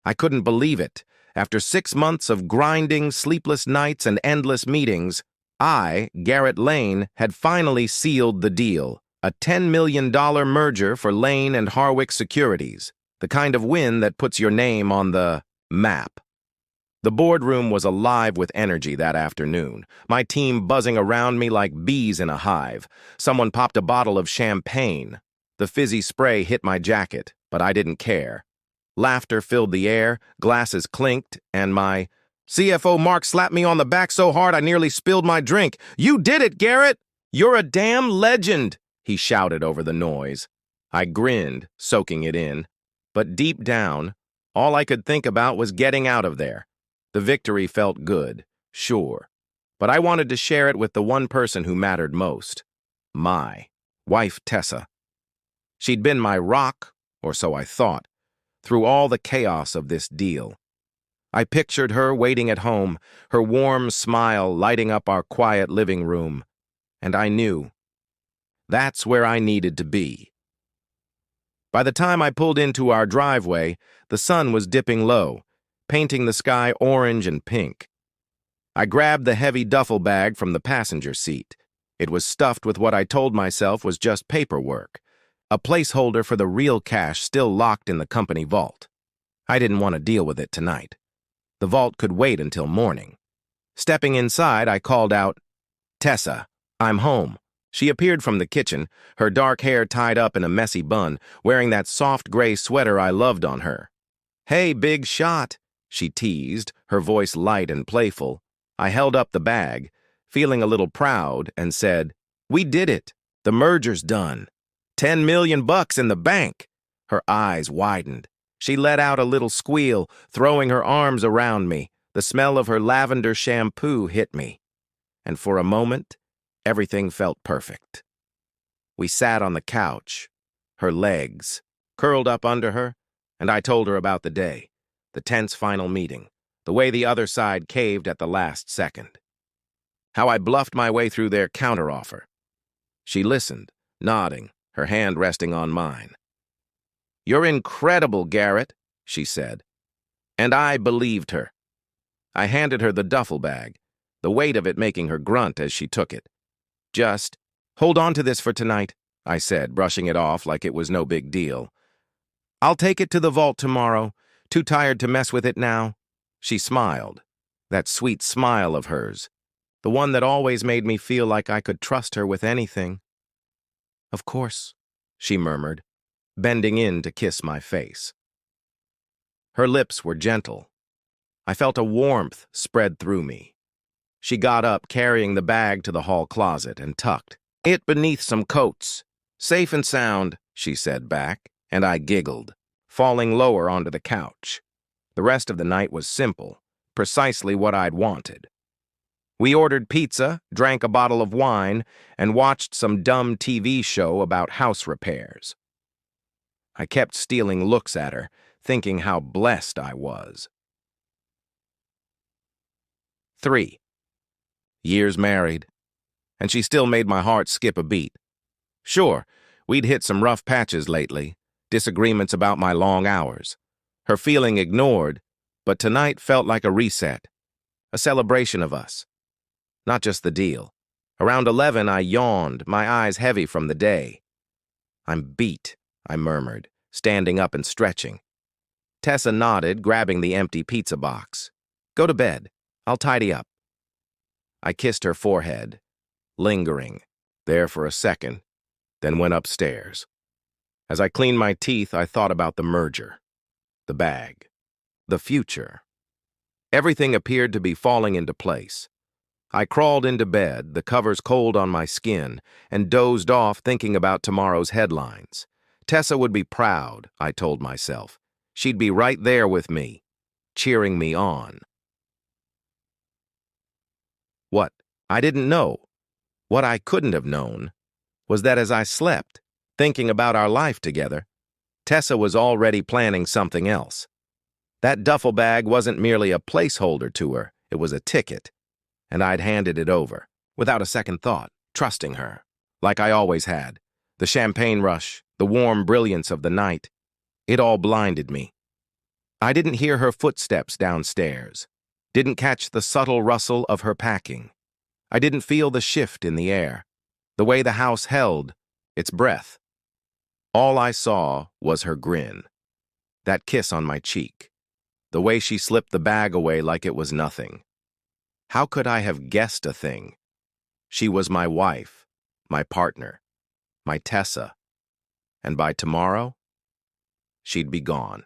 I couldn't believe it. After 6 months of grinding, sleepless nights, and endless meetings, I, Garrett Lane, had finally sealed the deal. A $10 million merger for Lane and Harwick Securities. The kind of win that puts your name on the map. The boardroom was alive with energy that afternoon, my team buzzing around me like bees in a hive. Someone popped a bottle of champagne. The fizzy spray hit my jacket, but I didn't care. Laughter filled the air, glasses clinked, and my CFO Mark slapped me on the back so hard I nearly spilled my drink. "You did it, Garrett! You're a damn legend!" he shouted over the noise. I grinned, soaking it in. But deep down, all I could think about was getting out of there. The victory felt good, sure, but I wanted to share it with the one person who mattered most. My wife, Tessa. She'd been my rock, or so I thought, through all the chaos of this deal. I pictured her waiting at home, her warm smile lighting up our quiet living room, and I knew that's where I needed to be. By the time I pulled into our driveway, the sun was dipping low, painting the sky orange and pink. I grabbed the heavy duffel bag from the passenger seat. It was stuffed with what I told myself was just paperwork, a placeholder for the real cash still locked in the company vault. I didn't want to deal with it tonight. The vault could wait until morning. Stepping inside, I called out, "Tessa, I'm home." She appeared from the kitchen, her dark hair tied up in a messy bun, wearing that soft gray sweater I loved on her. "Hey, big shot," she teased, her voice light and playful. I held up the bag, feeling a little proud, and said, "We did it. The merger's done. $10 million in the bank." Her eyes widened. She let out a little squeal, throwing her arms around me. The smell of her lavender shampoo hit me. And for a moment, everything felt perfect. We sat on the couch, her legs curled up under her, and I told her about the day, the tense final meeting, the way the other side caved at the last second. How I bluffed my way through their counteroffer. She listened, nodding, her hand resting on mine. "You're incredible, Garrett," she said. And I believed her. I handed her the duffel bag, the weight of it making her grunt as she took it. "Just hold on to this for tonight," I said, brushing it off like it was no big deal. "I'll take it to the vault tomorrow. Too tired to mess with it now." She smiled, that sweet smile of hers, the one that always made me feel like I could trust her with anything. "Of course," she murmured, bending in to kiss my face. Her lips were gentle. I felt a warmth spread through me. She got up, carrying the bag to the hall closet, and tucked it beneath some coats. "Safe and sound," she said back, and I giggled, falling lower onto the couch. The rest of the night was simple, precisely what I'd wanted. We ordered pizza, drank a bottle of wine, and watched some dumb TV show about house repairs. I kept stealing looks at her, thinking how blessed I was. 3 years married, and she still made my heart skip a beat. Sure, we'd hit some rough patches lately, disagreements about my long hours. Her feeling ignored, but tonight felt like a reset, a celebration of us. Not just the deal. Around 11, I yawned, my eyes heavy from the day. "I'm beat," I murmured, standing up and stretching. Tessa nodded, grabbing the empty pizza box. "Go to bed. I'll tidy up." I kissed her forehead, lingering, there for a second, then went upstairs. As I cleaned my teeth, I thought about the merger, the bag, the future. Everything appeared to be falling into place. I crawled into bed, the covers cold on my skin, and dozed off thinking about tomorrow's headlines. Tessa would be proud, I told myself. She'd be right there with me, cheering me on. What I didn't know, what I couldn't have known, was that as I slept, thinking about our life together, Tessa was already planning something else. That duffel bag wasn't merely a placeholder to her, it was a ticket, and I'd handed it over, without a second thought, trusting her, like I always had. The champagne rush, the warm brilliance of the night, it all blinded me. I didn't hear her footsteps downstairs, didn't catch the subtle rustle of her packing. I didn't feel the shift in the air, the way the house held its breath. All I saw was her grin, that kiss on my cheek, the way she slipped the bag away like it was nothing. How could I have guessed a thing? She was my wife, my partner, my Tessa, and by tomorrow, she'd be gone,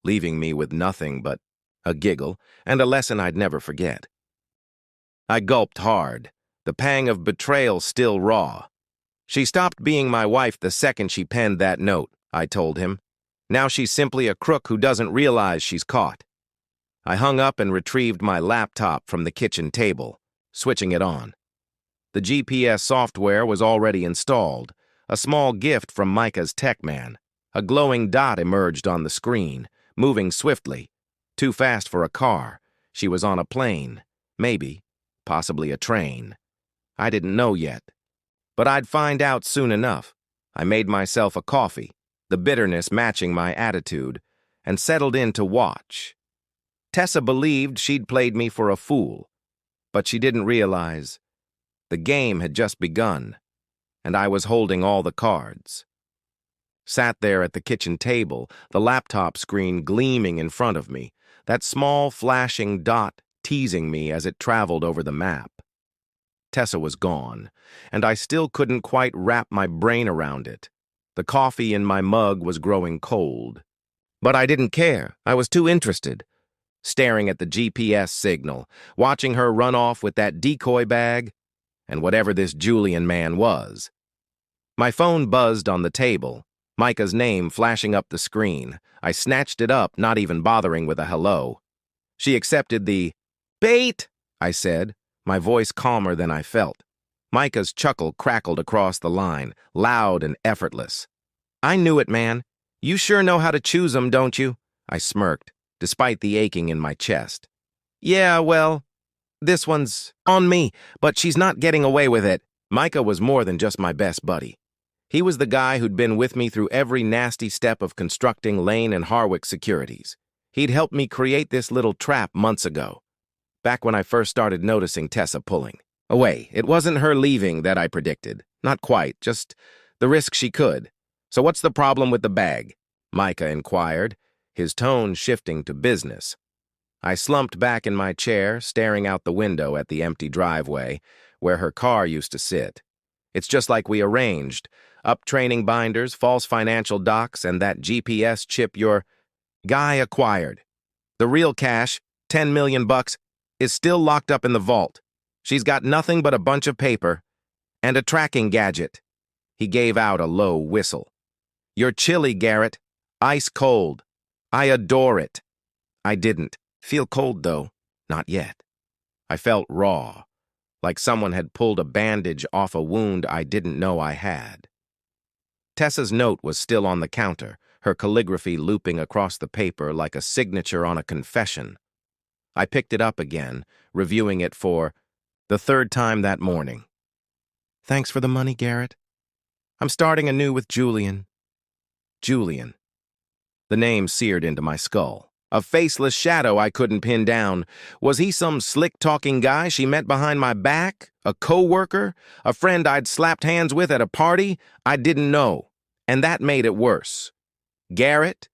leaving me with nothing but a giggle and a lesson I'd never forget. I gulped hard, the pang of betrayal still raw. She stopped being my wife the second she penned that note, I told him. Now she's simply a crook who doesn't realize she's caught. I hung up and retrieved my laptop from the kitchen table, switching it on. The GPS software was already installed, a small gift from Micah's tech man. A glowing dot emerged on the screen, moving swiftly. Too fast for a car. She was on a plane, maybe, possibly a train. I didn't know yet. But I'd find out soon enough. I made myself a coffee, the bitterness matching my attitude, and settled in to watch. Tessa believed she'd played me for a fool, but she didn't realize the game had just begun, and I was holding all the cards. Sat there at the kitchen table, the laptop screen gleaming in front of me, that small flashing dot teasing me as it traveled over the map. Tessa was gone, and I still couldn't quite wrap my brain around it. The coffee in my mug was growing cold. But I didn't care. I was too interested. Staring at the GPS signal, watching her run off with that decoy bag, and whatever this Julian man was. My phone buzzed on the table, Micah's name flashing up the screen. I snatched it up, not even bothering with a hello. She accepted the bait, I said, my voice calmer than I felt. Micah's chuckle crackled across the line, loud and effortless. I knew it, man. You sure know how to choose 'em, don't you? I smirked, despite the aching in my chest. Yeah, well, this one's on me, but she's not getting away with it. Micah was more than just my best buddy. He was the guy who'd been with me through every nasty step of constructing Lane and Harwick Securities. He'd helped me create this little trap months ago, back when I first started noticing Tessa pulling away. It wasn't her leaving that I predicted. Not quite, just the risk she could. So what's the problem with the bag? Micah inquired, his tone shifting to business. I slumped back in my chair, staring out the window at the empty driveway, where her car used to sit. It's just like we arranged. Up training binders, false financial docs, and that GPS chip your guy acquired. The real cash, $10 million, is still locked up in the vault. She's got nothing but a bunch of paper and a tracking gadget. He gave out a low whistle. You're chilly, Garrett. Ice cold. I adore it. I didn't feel cold, though. Not yet. I felt raw, like someone had pulled a bandage off a wound I didn't know I had. Tessa's note was still on the counter, her calligraphy looping across the paper like a signature on a confession. I picked it up again, reviewing it for the third time that morning. Thanks for the money, Garrett. I'm starting anew with Julian. Julian. The name seared into my skull. A faceless shadow I couldn't pin down. Was he some slick-talking guy she met behind my back? A co-worker? A friend I'd slapped hands with at a party? I didn't know. And that made it worse. Garrett?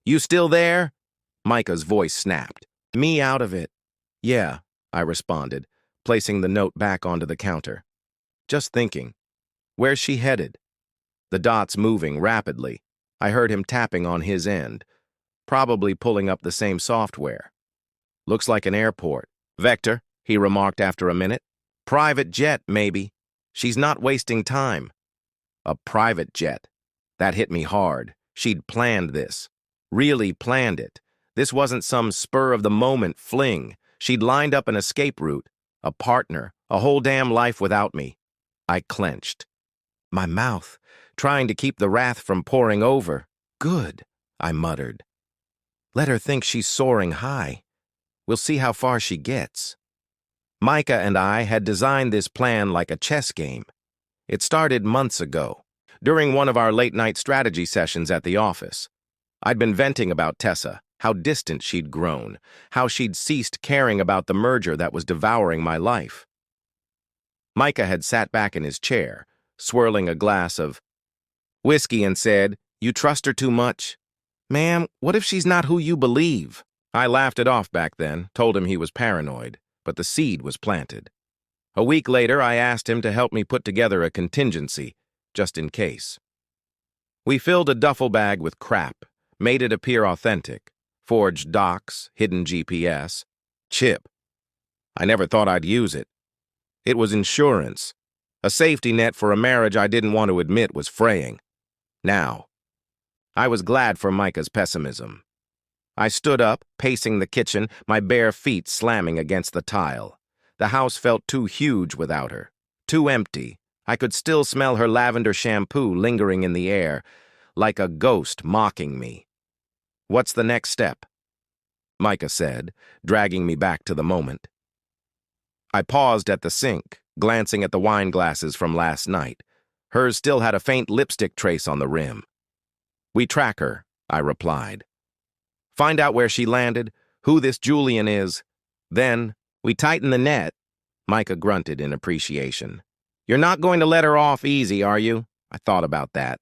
You still there? Micah's voice snapped. Me out of it. Yeah, I responded, placing the note back onto the counter. Just thinking. Where's she headed? The dots moving rapidly. I heard him tapping on his end, probably pulling up the same software. Looks like an airport. Vector, he remarked after a minute. Private jet, maybe. She's not wasting time. A private jet. That hit me hard. She'd planned this. Really planned it. This wasn't some spur-of-the-moment fling. She'd lined up an escape route, a partner, a whole damn life without me. I clenched. My mouth, trying to keep the wrath from pouring over. Good, I muttered. Let her think she's soaring high. We'll see how far she gets. Micah and I had designed this plan like a chess game. It started months ago, during one of our late-night strategy sessions at the office. I'd been venting about Tessa, how distant she'd grown, how she'd ceased caring about the merger that was devouring my life. Micah had sat back in his chair, swirling a glass of whiskey, and said, "You trust her too much." "Ma'am, what if she's not who you believe?" I laughed it off back then, told him he was paranoid, but the seed was planted. A week later, I asked him to help me put together a contingency, just in case. We filled a duffel bag with crap, made it appear authentic, forged docs, hidden GPS, chip. I never thought I'd use it. It was insurance, a safety net for a marriage I didn't want to admit was fraying. Now, I was glad for Micah's pessimism. I stood up, pacing the kitchen, my bare feet slamming against the tile. The house felt too huge without her, too empty. I could still smell her lavender shampoo lingering in the air, like a ghost mocking me. "What's the next step?" Micah said, dragging me back to the moment. I paused at the sink, glancing at the wine glasses from last night. Hers still had a faint lipstick trace on the rim. "We track her," I replied. "Find out where she landed, who this Julian is. Then, we tighten the net." Micah grunted in appreciation. "You're not going to let her off easy, are you?" I thought about that.